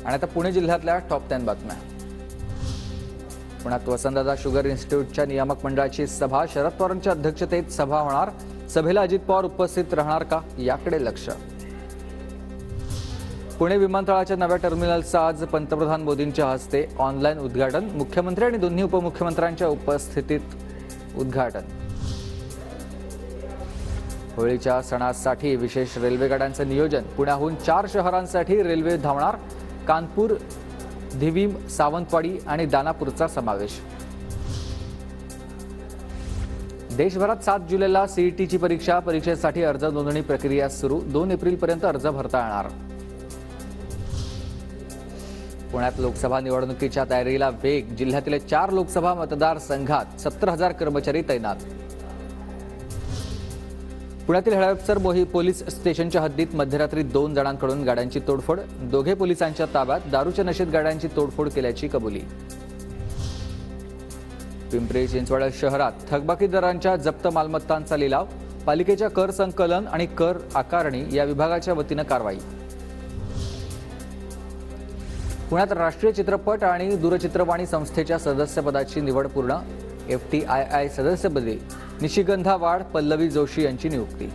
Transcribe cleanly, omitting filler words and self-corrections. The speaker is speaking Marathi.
आणि आता पुणे जिल्ह्यातल्या टॉप 10 बातम्या। पुण्यात वसंतदादा शुगर इन्स्टिट्यूटच्या नियामक मंडळाची सभा, शरद पवारांच्या अध्यक्षतेत सभा होणार। सभेला अजित पवार उपस्थित राहणार का, याकडे लक्ष। पुणे विमानतळाच्या नव्या टर्मिनलचं आज पंतप्रधान मोदींच्या हस्ते ऑनलाईन उद्घाटन, मुख्यमंत्री आणि दोन्ही उपमुख्यमंत्र्यांच्या उपस्थितीत उद्घाटन। होळीच्या सणासाठी विशेष रेल्वे गाड्यांचं नियोजन, पुण्याहून 4 शहरांसाठी रेल्वे धावणार। कानपूर, धिवीम, सावंतवाडी आणि दानापूरचा समावेश। देशभरात 7 जुलैला सीईटीची परीक्षेसाठी अर्ज नोंदणी प्रक्रिया सुरू। 2 एप्रिलपर्यंत अर्ज भरता येणार। पुण्यात लोकसभा निवडणुकीच्या तयारीला वेग, जिल्ह्यातील 4 लोकसभा मतदारसंघात 70,000 कर्मचारी तैनात। पुण्यातील हडपसर पोलीस स्टेशनच्या हद्दीत मध्यरात्री 2 जणांकडून गाड्यांची तोडफोड, दोघे पोलिसांच्या ताब्यात। दारूच्या नशेत गाड्यांची तोडफोड केल्याची कबुली। पिंपरी चिंचवड शहरात थकबाकीदारांच्या जप्त मालमत्तांचा लिलाव, पालिकेच्या कर संकलन आणि कर आकारणी या विभागाच्या वतीनं कारवाई। पुण्यात राष्ट्रीय चित्रपट आणि दूरचित्रवाणी संस्थेच्या सदस्यपदाची निवड पूर्ण। FTII सदस्यपदी निशिगंधा वाड, पल्लवी जोशी यांची नियुक्ती।